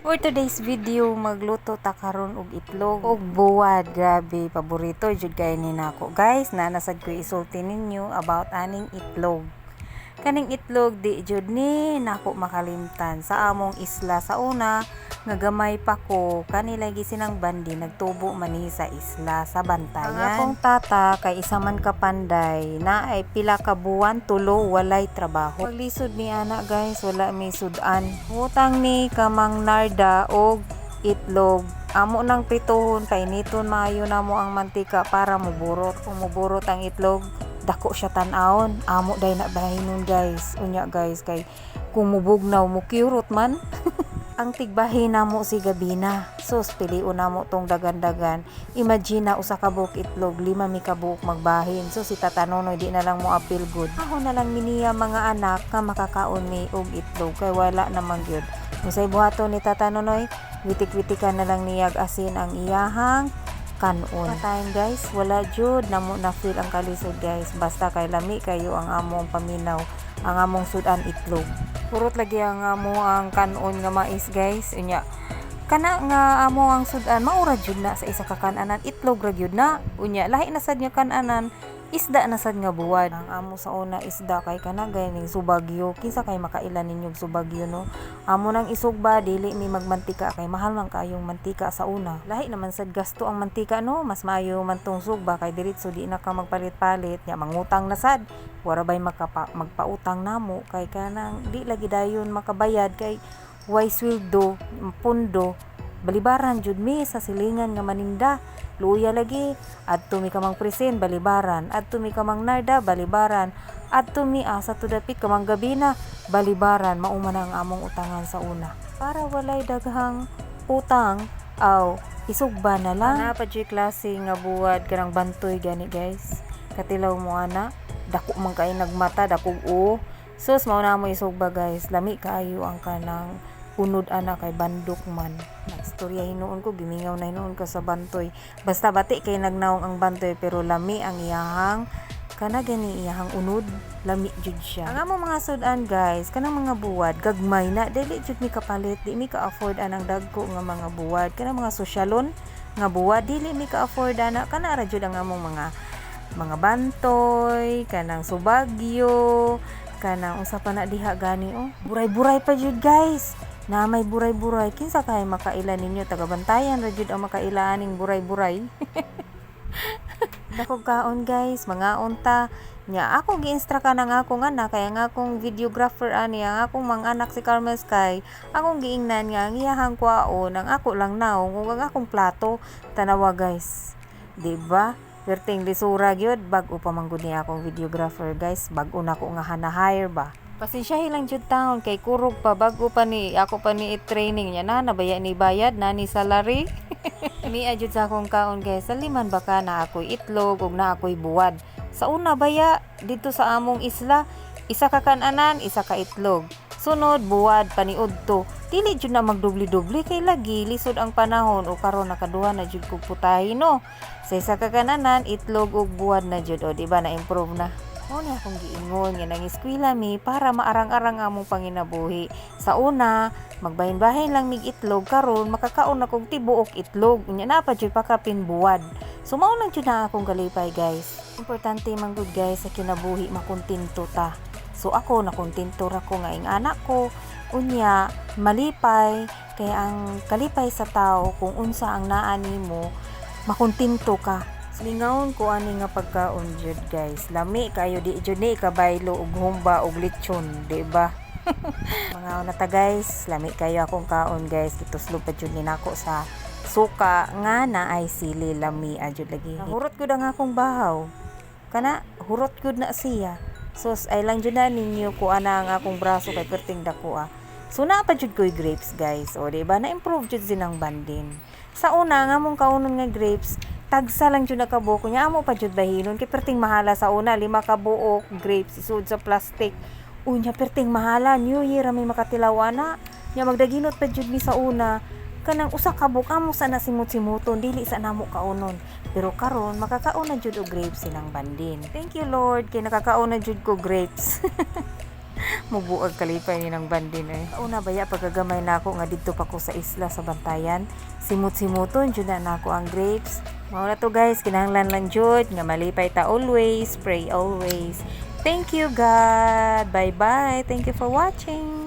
For today's video, magluto ta karon og itlog og buwad. Grabe, paborito jud kay ni nako. Guys, nanasad ko isulti ninyo about aning itlog. Kaning itlog di jud ni nako makalimtan sa among isla sa una nga gamay pa ko kanila gisinang bandi nagtubo man ni sa isla sa Bantayan. Ang akong tata kay isa man ka panday na ay pila ka buwan tulo walay trabaho. Paglisod ni ana guys, wala may sudan. Utang ni kamang narda og itlog. Amo nang prituhon kay niton maayo namo ang mantika para muburot. Kung muburot ang itlog, dako siya tan-awon. Amo day na bahinon guys. Unya guys kay kung mubugnaw mo curot man. Ang tigbahin namo si gabina. Sus piliun namo tong dagan-dagan. Imagine na usa ka buok itlog, 5 mi ka buok magbahin. So si Tata Nonoy di na lang mo apil good. Ako na lang miniya mga anak nga makakaon mi og itlog kay wala naman gyud. Usay buhaton ni Tata Nonoy, witik-witikan na lang niyag asin ang iyahang kanon. Patayin guys, wala jud namo na feel ang kalisod guys. Basta kay lami kayo ang among paminaw, ang among sudan itlog. Purot lagi ang amo ang kanon nga mais guys. Unya kana nga amo ang sudan maura jud na sa isa ka kananan itlog ra gyud na. Unya lahi na sad nga kananan isda na sad nga buwad. Ang amo sa una isda kay kana ganing subagyo. Kinsa kay makailan ninyog subagyo no? Amo nang isugba dili mi magmantika kay mahal man kayong mantika sa una. Lahi naman sad gasto ang mantika no, mas maayo man tong sugba kay diretso di na ka magpalit-palit nya mangutang na sad. Wara bay magpautang namo kay kanang di lagi dayon makabayad kay way sweldo pundo balibaran jud mi sa silingan nga maninda. Luya lagi adto mi kamang presen balibaran, adto mi kamang narda balibaran, adto mi sa tudapit kamang gabina balibaran. Mao man ang among utangan sa una para walay daghang utang aw isugba na lang. Ana pa jud klase nga buwad kanang bantoy gani guys. Katilaw mo ana dako man kay nagmata dakog o sus mao na mo isugba guys. Lami kaayo ang kanang unod ana kay bandok man. Nagstorya hinuon ko gimingaw na hinuon ko sa bantoy. Basta bati kay nagnaong ang bantoy pero lami ang iyahang kana gani iyahang unod, lami jud siya. Ang among mga sudan guys, kanang mga buwad gagmay na dili jud mi kapalit, di mi ka afford anang dagko nga mga buwad. Kanang mga sosyalon nga buwad dili mi ka afford ana kana ra jud ang among mga bantoy, kanang subagyo, kanang usa pa na diha gani buray-buray pa jud guys. Na may buray-buray kinsa kay makailan ninyo taga Bantayan ra jud ang makailaning buray-buray. Dako kaon guys, mga unta nya ako gi-instruct nang akong anak kay ang akong videographer ani ang akong mga anak si Carmel Sky. Akong giingnan nga ang iyahang kwaon ang ako lang naong ug ang akong plato tanawa guys. Di ba? Perting lisura gyud bag-o pa man gud ni akong videographer guys. Bag-o na ko nga hana-hire ba. Pasensyahin lang jud taon kay kurog pa bago pa ni ako pa ni training niya na nabaya ni bayad na ni salary. Mi jud sa akong kaon guys. Saliman baka na ako'y itlog ug na ako'y buwad. Sa una baya dito sa among isla, isa ka kananan, isa ka itlog. Sunod buwad paniudto. Dili jud na magdubli-dubli kay lagi lisod ang panahon o karon nakaduha na jud kog putahe no. Sa isa ka kananan, itlog ug buwad na jud o di ba na improve na. Mao na akong giingon nga nang eskwela mi para maarang-arang among panginabuhi. Sa una, magbahin-bahin lang mig itlog karon makakaon na kog tibuok itlog. Unya na pa jud pakapin buwad. So mao lang jud na akong kalipay guys. Importante man gud guys sa kinabuhi makontento ta. So ako nakontento ra ko nga ing anak ko. Unya malipay kay ang kalipay sa tao kung unsa ang naa nimo makontento ka. Lingawon ko ani nga pagkaon jud guys. Lami kayo di jud ni kabaylo ug humba ug lechon, di ba? Mga una ta guys, lami kayo akong kaon guys. Ituslo pa jud ni nako sa suka nga na ay sili lami jud lagi. Hurot gud ang akong bahaw. Kana hurot gud na siya. Sos ay lang jud na ninyo ko ana ang akong braso kay perting dako. So na pa jud ko'y grapes guys. O di ba na improve jud sinang bandin. Sa una nga mong kaunon nga grapes tagsa lang jud nakabuok nya amo pa jud bahinon kay perting mahala sa una 5 ka buok grapes isud sa plastic. Unya perting mahala new year may makatilaw ana nya magdaginot pa jud mi sa una kanang usa ka buok amo sa nasimot-simuton dili sa namo kaunon. Pero karon makakaon na jud og grapes silang bandin. Thank you Lord kay nakakaon na jud ko grapes. Mubuag kalipay ni ng bandin eh. Una baya pagkagamay na ako nga dito pa ko sa isla sa Bantayan. Simut-simuton jud na ako ang grapes. Mao na to guys, kinahanglan lang jud nga malipay ta always, pray always. Thank you God. Bye bye. Thank you for watching.